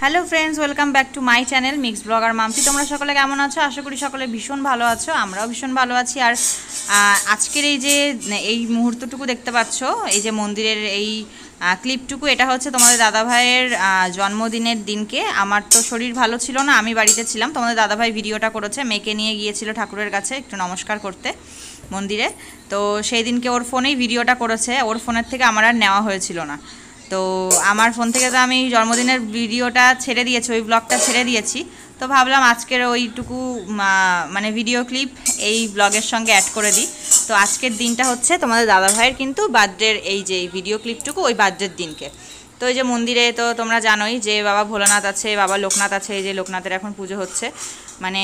Hello friends, welcome back to my channel mix blogger Mampi. তোমরা সকলে কেমন আছো? আশা করি সকলে ভীষণ ভালো আছো, আমরাও ভীষণ ভালো আছি। আর আজকের এই মুহূর্তটুকু দেখতে পাচ্ছ, এই যে মন্দিরের এই ক্লিপটুকু, এটা হচ্ছে তোমাদের দাদাভাইয়ের জন্মদিনের দিনকে। আমার তো শরীর ভালো ছিল না, আমি বাড়িতে ছিলাম। তোমাদের দাদাভাই ভিডিওটা করেছে, মেয়েকে নিয়ে গিয়েছিল ঠাকুরের কাছে একটু নমস্কার করতে মন্দিরে। তো সেই দিনকে ওর ফোনেই ভিডিওটা করেছে, ওর ফোনের থেকে আমার আর নেওয়া হয়েছিল না। তো আমার ফোন থেকে তো আমি জন্মদিনের ভিডিওটা ছেড়ে দিয়েছি, ওই ব্লগটা ছেড়ে দিয়েছি। তো ভাবলাম আজকের ওইটুকু মানে ভিডিও ক্লিপ এই ব্লগের সঙ্গে অ্যাড করে দিই। তো আজকের দিনটা হচ্ছে তোমাদের দাদাভাইয়ের কিন্তু বার্থডের, এই যে ভিডিও ক্লিপটুকু ওই বার্থডের দিনকে। তো এই যে মন্দিরে তো তোমরা জানোই যে বাবা ভোলানাথ আছে, বাবা লোকনাথ আছে। এই যে লোকনাথের এখন পুজো হচ্ছে, মানে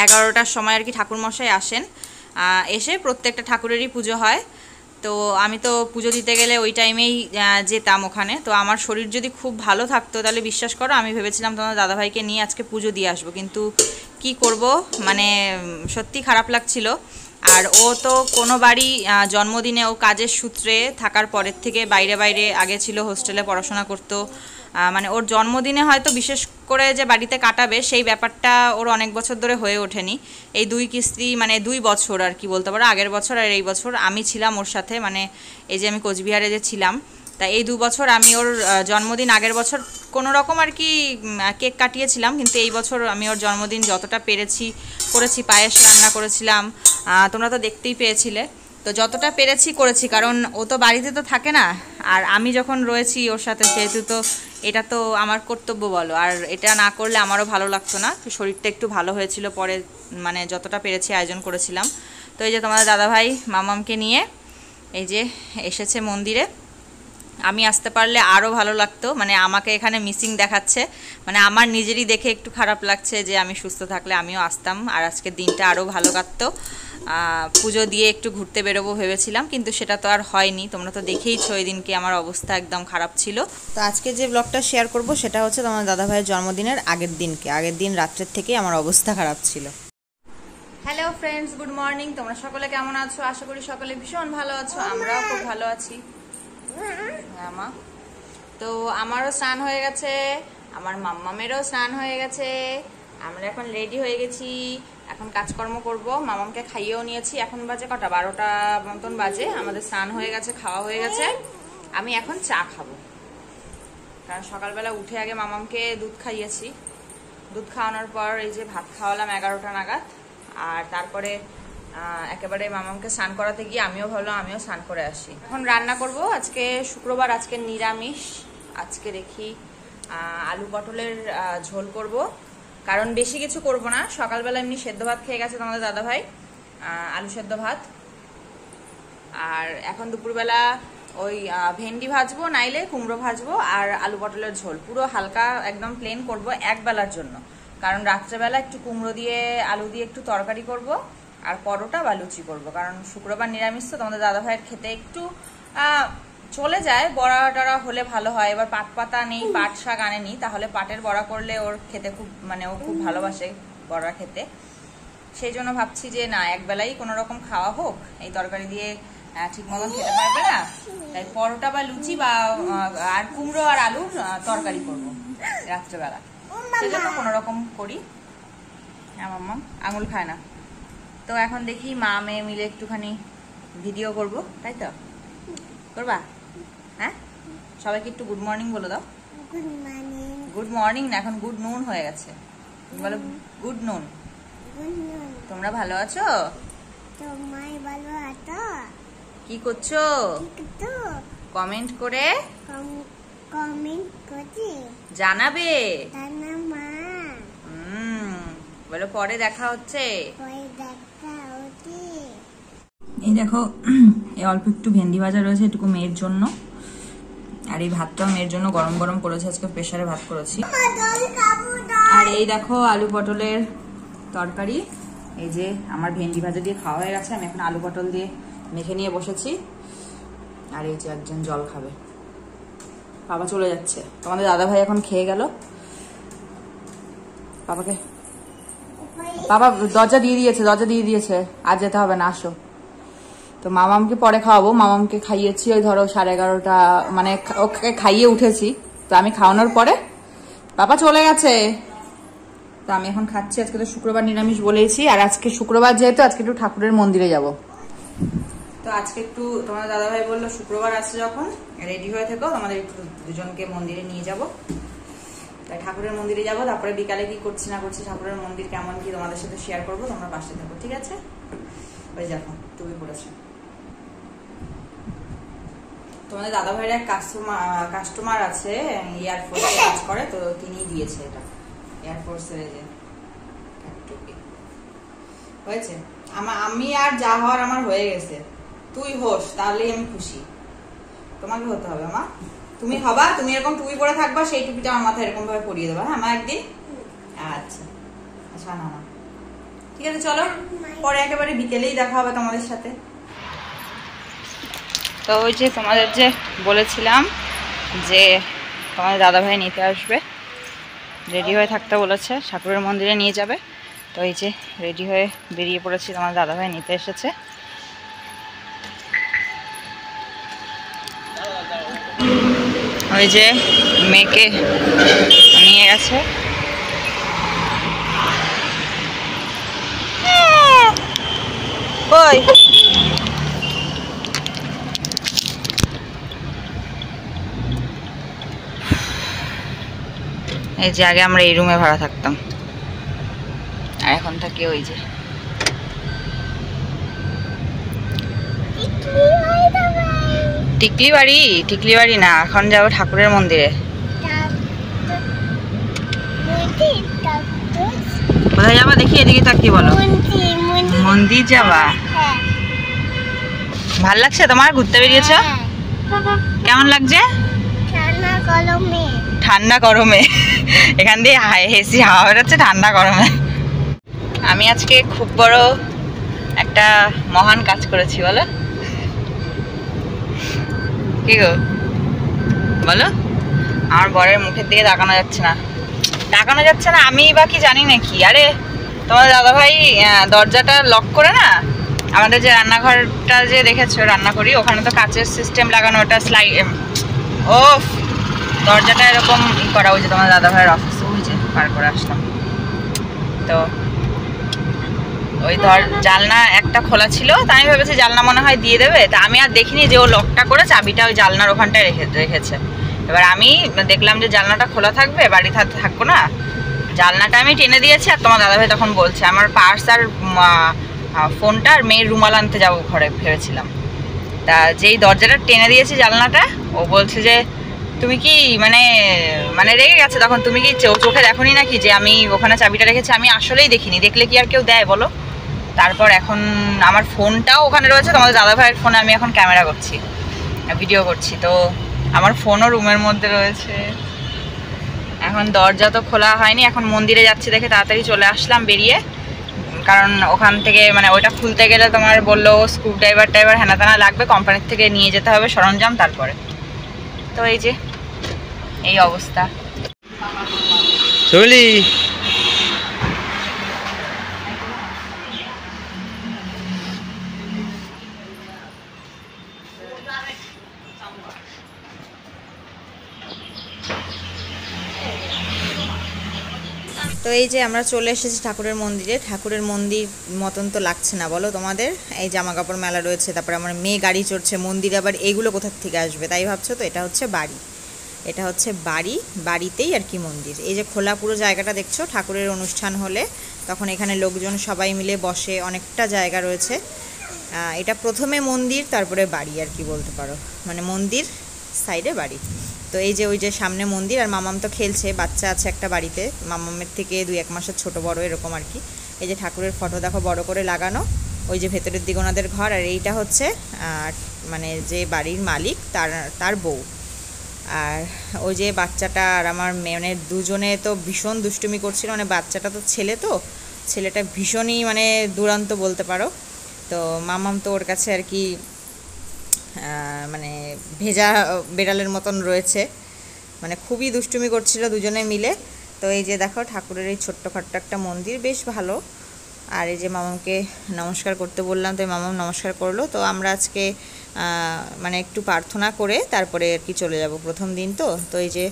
11টার সময় আর কি ঠাকুরমশাই আসেন, এসে প্রত্যেকটা ঠাকুরেরই পুজো হয়। তো আমি তো পুজো দিতে গেলে ওই টাইমেই যেতাম ওখানে। তো আমার শরীর যদি খুব ভালো থাকতো তাহলে বিশ্বাস করো আমি ভেবেছিলাম তোমার দাদাভাইকে নিয়ে আজকে পুজো দিয়ে আসবো, কিন্তু কি করব, মানে সত্যি খারাপ লাগছিল। আর ও তো কোনো বাড়ি জন্মদিনে ও কাজের সূত্রে থাকার পরের থেকে বাইরে বাইরে আগে ছিল, হোস্টেলে পড়াশোনা করতো। মানে ওর জন্মদিনে হয়তো বিশেষ করে যে বাড়িতে কাটাবে সেই ব্যাপারটা ওর অনেক বছর ধরে হয়ে ওঠেনি। এই 2 কিস্তি মানে 2 বছর আর কি বলতে পারো, আগের বছর আর এই বছর আমি ছিলাম ওর সাথে, মানে এই যে আমি কোচবিহারে যে ছিলাম, তা এই 2 বছর আমি ওর জন্মদিন আগের বছর কোনো রকম আর কি কেক কাটিয়েছিলাম, কিন্তু এই বছর আমি ওর জন্মদিন যতটা পেরেছি করেছি। পায়েস রান্না করেছিলাম, তোমরা তো দেখতেই পেয়েছিলে। তো যতটা পেরেছি করেছি, কারণ ও তো বাড়িতে তো থাকে না, আর আমি যখন রয়েছি ওর সাথে, সেহেতু তো এটা তো আমার কর্তব্য বলো। আর এটা না করলে আমারও ভালো লাগতো না। শরীরটা একটু ভালো হয়েছিল পরে, মানে যতটা পেরেছি আয়োজন করেছিলাম। তো এই যে তোমাদের দাদাভাই মামামকে নিয়ে এই যে এসেছে মন্দিরে। আমি আসতে পারলে আরও ভালো লাগতো, মানে আমাকে এখানে মিসিং দেখাচ্ছে, মানে আমার নিজেরই দেখে একটু খারাপ লাগছে যে আমি সুস্থ থাকলে আমিও আসতাম, আর আজকের দিনটা আরও ভালো কাটতো। পুজো দিয়ে একটু ঘুরতে বেরোবো ভেবেছিলাম, কিন্তু সেটা তো আর হয়নি। তোমরা তো দেখেইছো ওই দিনকে আমার অবস্থা একদম খারাপ ছিল। তো আজকে যে ব্লগটা শেয়ার করব সেটা হচ্ছে তোমার দাদাভাইয়ের জন্মদিনের আগের দিনকে। আগের দিন রাত্রের থেকেই আমার অবস্থা খারাপ ছিল। Hello friends, good morning. তোমরা সকলে কেমন আছো? আশা করি সকলে ভীষণ ভালো আছো, আমরাও খুব ভালো আছি। হ্যাঁ মা। তো আমারও স্নান হয়ে গেছে, আমার মাম্মামেরও স্নান হয়ে গেছে, আমরা এখন রেডি হয়ে গেছি, এখন কাজকর্ম করব। মামামকে খাইয়েও নিয়েছি। এখন বাজে কটা? 12টা মতন বাজে। আমাদের স্নান হয়ে গেছে, খাওয়া হয়ে গেছে। আমি এখন চা খাবো, কারণ সকালবেলা উঠে আগে মামামকে দুধ খাইয়েছি। দুধ খাওয়ানোর পর এই যে ভাত খাওয়ালাম 11টা নাগাদ, আর তারপরে একেবারে মামামকে স্নান করাতে গিয়ে আমিও ভাবলাম আমিও স্নান করে আসি। এখন রান্না করব, আজকে শুক্রবার, আজকে নিরামিষ। আজকে দেখি আলু পটলের ঝোল করব, কারণ বেশি কিছু করব না। সকালবেলা এমনি সেদ্ধ ভাত খেয়ে গেছে তোমাদের দাদাভাই, আলু সেদ্ধ ভাত। আর এখন দুপুরবেলা ওই ভেন্ডি ভাজবো, নাইলে কুমড়ো ভাজবো, আর আলু পটলের ঝোল পুরো হালকা একদম প্লেন করব একবেলার জন্য। কারণ রাত্রেবেলা একটু কুমড়ো দিয়ে আলু দিয়ে একটু তরকারি করব, আর পরোটা বা লুচি করবো। কারণ শুক্রবার নিরামিষ তো তোমাদের দাদাভাইয়ের খেতে একটু চলে যায়, বড়া টড়া হলে ভালো হয়। এবার পাট পাতা নেই, পাট শাক আনেনি, তাহলে পাটের বড়া করলে ওর খেতে খুব, মানে ও খুব ভালোবাসে বড়া খেতে। সেই জন্য ভাবছি যে না, একবেলাই কোনো রকম খাওয়া হোক, এই তরকারি দিয়ে ঠিক মতন খেতে পারবে না, তাই পরোটা বা লুচি বা আর কুমড়ো আর আলুর তরকারি করবো রাত্রেবেলা। সেই জন্য কোনো রকম করি। আমার মা আঙুল খায় না। তো এখন দেখি মা মেয়ে মিলে একটুখানি ভিডিও করব, তাই তো? করবা? হ্যাঁ, সবাইকে একটু গুড মর্নিং বলে দাও। Good morning. গুড মর্নিং না, এখন গুড নুন হয়ে গেছে, বলো গুড নুন। তোমরা ভালো আছো? কি করছো? কমেন্ট করে জানাবে। বলো পরে দেখা হচ্ছে। এই দেখো, এই অল্প একটু ভেন্ডি ভাজা রয়েছে, এটুকু মেয়ের জন্য, আর এই ভাতটাও মেয়ের জন্য গরম গরম করেছে, আজকে প্রেসারে ভাত করেছি। আর এই দেখো আলু পটলের তরকারি। এই যে আমার ভেন্ডি ভাজা দিয়ে খাওয়া হয়ে গেছে, আমি এখন আলু পটল দিয়ে মেখে নিয়ে বসেছি। আর এই যে একজন জল খাবে, বাবা চলে যাচ্ছে। তোমাদের দাদাভাই এখন খেয়ে গেল। বাবাকে, বাবা দরজা দিয়ে দিয়েছে, আর যেতে হবে না, আসো। তো মামামকে পরে খাওয়াবো। মামামকে খাইয়েছি ওই ধরো 11:30, মানে ওকে খাইয়ে উঠেছি। তো আমি খাওয়ানোর পরে বাবা চলে গেছে। তো আমি এখন খাচ্ছি, আজকে তো শুক্রবার নিরামিষ বলেছি, আর আজকে শুক্রবার যেহেতু আজকে একটু ঠাকুরের মন্দিরে যাব। তো আজকে একটু তোমাদের দাদাভাই বললো শুক্রবার আসছে যখন রেডি হয়ে থেকো, তোমাদের একটু দুজনকে মন্দিরে নিয়ে যাব। তাই ঠাকুরের মন্দিরে যাব, তারপরে বিকালে কি করছি না করছি ঠাকুরের মন্দির কেমন কি তোমাদের সাথে শেয়ার করবো, তোমরা পাশে থাকো, ঠিক আছে? ওই দেখো টুপি পড়েছে। তোমাদের দাদাভাইয়ের এক কাস্টমার আছে, এয়ারফোর্সে কাজ করে, তো তিনি দিয়েছে এটা এয়ারফোর্সের যে টুপি। হয়েছে আমি আর যা হওয়ার আমার হয়ে গেছে, তুই হোস তাহলেই আমি খুশি। তোমাকে হতে হবে মা, তুমি হবা, তুমি এরকম টুপি পরে থাকবা, সেই টুপিটা আমার মাথায় এরকম ভাবে পরিয়ে দেবা। হ্যাঁ মা একদিন। আচ্ছা আচ্ছা না না ঠিক আছে, চলো পরে একেবারে বিকেলেই দেখা হবে তোমাদের সাথে। তো ওই যে তোমাদের যে বলেছিলাম যে তোমাদের দাদাভাই নিতে আসবে, রেডি হয়ে থাকতে বলেছে, ঠাকুরের মন্দিরে নিয়ে যাবে। তো এই যে রেডি হয়ে বেরিয়ে পড়েছি, তোমার দাদাভাই নিতে এসেছে। ওই যে মেয়েকে নিয়ে গেছে। ওই এই যে আগে আমরা এই রুমে ভাড়া থাকতাম, আর এখন থাকি ওই যে টিকলি বাড়ি। টিকলি বাড়ি না, এখন যাবো ঠাকুরের মন্দিরে। কোথায় যাবা দেখি, এদিকে তাকিয়ে বলো। মন্দির যাবা? ভাল লাগছে তোমার? ঘুরতে বেরিয়েছ? কেমন লাগছে? ঠান্ডা গরমে এখান দিয়ে হেসি হাওয়া বেরোচ্ছে ঠান্ডা গরমে। আমি আজকে খুব বড় একটা মহান কাজ করেছি, বলো কি গো বলো? আমার বরের মুখের দিকে তাকানো যাচ্ছে না, তাকানো যাচ্ছে না, আমি বা কি জানি নাকি। আরে তোমার দাদাভাই দরজাটা লক করে না, আমাদের যে রান্নাঘরটা যে দেখেছো রান্না করি, ওখানে তো কাচের সিস্টেম লাগানো, ওটা ও দরজাটা এরকম করা। ওই যে তোমার দাদাভাইয়ের অফিস, ওই যে পার করে আসলাম। তো ওই জানলা একটা খোলা ছিল, তাই আমি ভেবেছি জানলা মনে হয় দিয়ে দেবে, তা আমি আর দেখিনি যে ও লকটা করে চাবিটা ওই জানলার ওখানটায় রেখেছে। এবার আমি দেখলাম যে জানলাটা খোলা থাকবে, বাড়ি থাকবো না, জানলাটা আমি টেনে দিয়েছি। আর তোমার দাদাভাই তখন বলছে আমার পার্স আর ফোনটা আর মেয়ের রুমাল আনতে যাবো ঘরে ভেবেছিলাম। তা যেই দরজাটা টেনে দিয়েছি জানলাটা, ও বলছে যে তুমি কি মানে মানে রেগে গেছে তখন, তুমি কি চোখে দেখোনি নাকি যে আমি ওখানে চাবিটা রেখেছি? আমি আসলেই দেখিনি, দেখলে কি আর কেউ দেয় বলো? তারপর এখন আমার ফোনটাও ওখানে রয়েছে, তোমাদের দাদাভাইয়ের ফোনে আমি এখন ক্যামেরা করছি, ভিডিও করছি, তো আমার ফোনও রুমের মধ্যে রয়েছে। এখন দরজা তো খোলা হয়নি, এখন মন্দিরে যাচ্ছি দেখে তাড়াতাড়ি চলে আসলাম বেরিয়ে, কারণ ওখান থেকে মানে ওইটা খুলতে গেলে তোমার বললো স্ক্রু ড্রাইভার হ্যানা ত্যানা লাগবে, কোম্পানির থেকে নিয়ে যেতে হবে সরঞ্জাম, তারপরে তো এই যে এই অবস্থা। চলি তো এই যে আমরা চলে এসেছি ঠাকুরের মন্দিরে। ঠাকুরের মন্দির মতন তো লাগছে না বলো তোমাদের, এই জামা কাপড় মেলা রয়েছে, তারপরে আমার মেয়ে গাড়ি চড়ছে মন্দিরে, আবার এইগুলো কোথার থেকে আসবে তাই ভাবছো তো? এটা হচ্ছে বাড়ি, এটা হচ্ছে বাড়ি, বাড়িতেই আর কি মন্দির। এই যে খোলা পুরো জায়গাটা দেখছো, ঠাকুরের অনুষ্ঠান হলে তখন এখানে লোকজন সবাই মিলে বসে, অনেকটা জায়গা রয়েছে। এটা প্রথমে মন্দির তারপরে বাড়ি আর কি বলতে পারো, মানে মন্দির সাইডে বাড়ি। তো এই যে ওই যে সামনে মন্দির, আর মামাম তো খেলছে, বাচ্চা আছে একটা বাড়িতে, মামামের থেকে 2-1 মাসের ছোট বড় এরকম আর কি। এই যে ঠাকুরের ফটো দেখো বড় করে লাগানো, ওই যে ভেতরের দিকে ওনাদের ঘর, আর এইটা হচ্ছে মানে যে বাড়ির মালিক তার বউ। আর ওই যে বাচ্চাটা আর আমার মেয়ে, মানে দুজনে তো ভীষণ দুষ্টুমি করছিল, মানে বাচ্চাটা তো ছেলে, তো ছেলেটা ভীষণই মানে দুরন্ত বলতে পারো। তো মামাম তো ওর কাছে আর কি মানে ভেজা বেড়ালের মতন রয়েছে, মানে খুবই দুষ্টুমি করছিল দুজনে মিলে। তো এই যে দেখো ঠাকুরের এই ছোট্টখাট্ট একটা মন্দির, বেশ ভালো। আর এই যে মামামকে নমস্কার করতে বললাম, তো মামাম নমস্কার করলো। তো আমরা আজকে মানে একটু প্রার্থনা করে তারপরে আর কি চলে যাব, প্রথম দিন তো। তো এই যে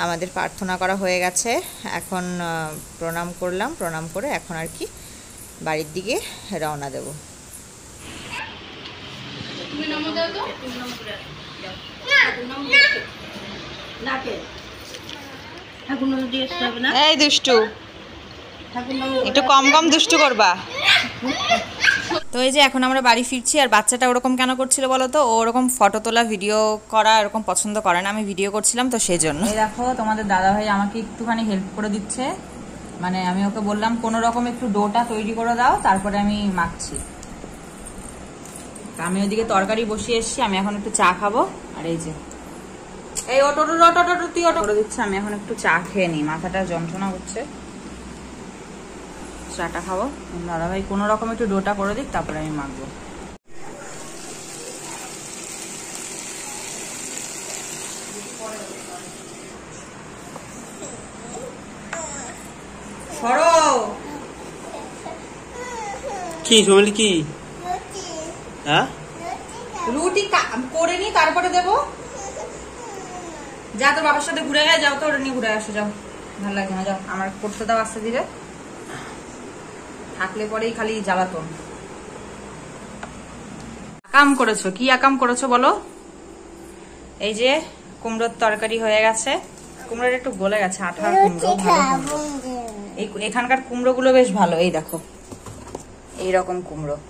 আমাদের প্রার্থনা করা হয়ে গেছে, এখন প্রণাম করলাম, প্রণাম করে এখন আর কি বাড়ির দিকে রওনা দেব। এই দুষ্টু, একটু কম কম দুষ্টু করবা। তো এই যে এখন আমরা বাড়ি ফিরছি, আর বাচ্চাটা ওরকম কেন করছিল বলো তো? ও ওরকম ফটো তোলা ভিডিও করা এরকম পছন্দ করে না, আমি ভিডিও করছিলাম তো সেই জন্য। এই দেখো তোমাদের দাদাভাই আমাকে একটুখানি হেল্প করে দিচ্ছে, মানে আমি ওকে বললাম কোনো রকম একটু ডোটা তৈরি করে দাও, তারপরে আমি মাখছি। আমি ওইদিকে তরকারি বসিয়ে এসছি, আমি এখন একটু চা খাবো। আর এই যে এই অটো তুই অটো করে দিচ্ছে, আমি এখন একটু চা খেয়ে নিই, মাথাটা যন্ত্রণা হচ্ছে, চাটা খাবো। দাদাভাই কোনো রকম একটু ডোটা করে দিক, তারপরে আমি মাখবো। কি সোমালি কি? হ্যাঁ রুটি করে নি, তারপরে দেবো। যা তোর বাবার সাথে ঘুরে যাও, তো ওটা নিয়ে ঘুরে আসো, যাও, ভালো লাগে না, যাও। আমার করতে দাও আস্তে ধীরে, থাকলে পরেই খালি জ্বালাতন। আকাম করেছো, কি আকাম করেছো বলো? এই যে কুমড়োর তরকারি হয়ে গেছে, কুমড়োটা একটু গলে গেছে, আঠার কুমড়ো, ভালো। এই এখানকার কুমড়ো গুলো বেশ ভালো, এই দেখো এইরকম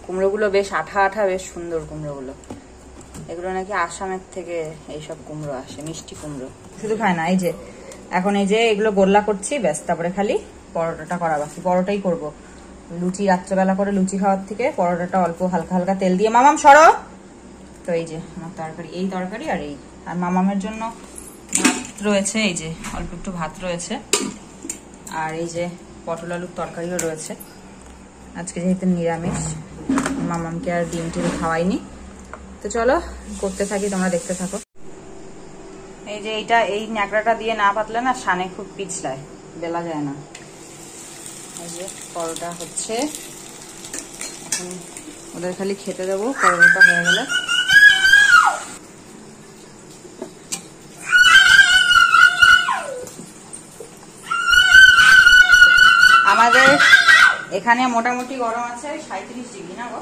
কুমড়ো গুলো বেশ আঠা আঠা, বেশ সুন্দর কুমড়ো গুলো। এগুলো নাকি আসামের থেকে এইসব কুমড়ো আসে, মিষ্টি কুমড়ো। শুধু খায় না, এই যে এখন এই যে এগুলো গোল্লা করছি, ব্যাস, তারপরে খালি পরোটাটা করা বাকি। পরোটাই করব, লুচি রাত্রেবেলা করে লুচি খাওয়ার থেকে পরোটাটা অল্প হালকা হালকা তেল দিয়ে। মামাম সরো। তো এই যে আমার তরকারি, এই তরকারি আর এই, আর মামামের জন্য ভাত রয়েছে, এই যে অল্প একটু ভাত রয়েছে, আর এই যে পটল আলুর তরকারিও রয়েছে। আজকে যেহেতু নিরামিষ, মামামকে আর ডিম টিম খাওয়াইনি। তো চলো করতে থাকি, তোমরা দেখতে থাকো। এই যে এইটা, এই ন্যাকড়াটা দিয়ে না পাতলে না সানে খুব পিছলায়, বেলা যায় না। এই যে পরোটা হচ্ছে, এখন ওদের খালি খেতে দেবো, পরোটা হয়ে গেলে। আমাদের এখানে মোটামুটি গরম আছে 37 ডিগ্রি, না গো?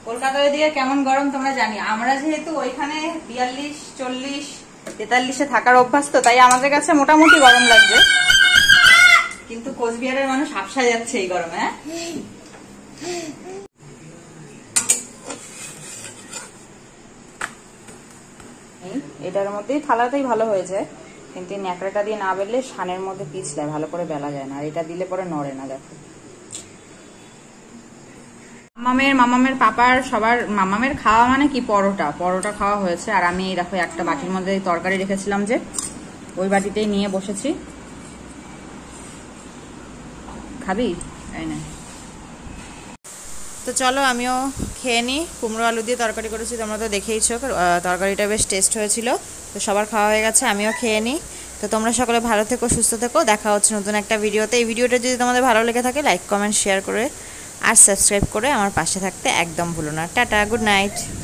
কলকাতার দিকে কেমন গরম তোমরা জানি, আমরা যেহেতু ওইখানে 42, 40, 43-এ থাকার অভ্যাস, তো তাই আমাদের কাছে মোটামুটি গরম লাগছে, কিন্তু কোচবিহারের মানুষ হাফসা যাচ্ছে এই গরমে। এটার মধ্যেই থালাতেই ভালো হয়েছে, কিন্তু ন্যাকড়াটা দিয়ে না বেললে সানের মধ্যে পিছলায়, ভালো করে বেলা যায় না, আর এটা দিলে পরে নড়ে না। দেখো মামামের পাপার সবার, মামামের খাওয়া মানে কি, পরোটা খাওয়া হয়েছে। আর আমি দেখো একটা বাটির মধ্যে তরকারি রেখেছিলাম, যে ওই বাটিতেই নিয়ে বসেছি। খাবি? তাই না? তো চলো আমিও খেয়ে নিই। কুমড়ো আলু দিয়ে তরকারি করেছি, তোমরা তো দেখেইছো, তরকারিটা বেশ টেস্ট হয়েছিল। তো সবার খাওয়া হয়ে গেছে, আমিও খেয়ে নিই। তো তোমরা সকলে ভালো থেকো, সুস্থ থেকো, দেখা হচ্ছে নতুন একটা ভিডিওতে। এই ভিডিওটা যদি তোমাদের ভালো লেগে থাকে, লাইক কমেন্ট শেয়ার করে আর সাবস্ক্রাইব করে আমার পাশে থাকতে একদম ভুলো না। Tata, good night.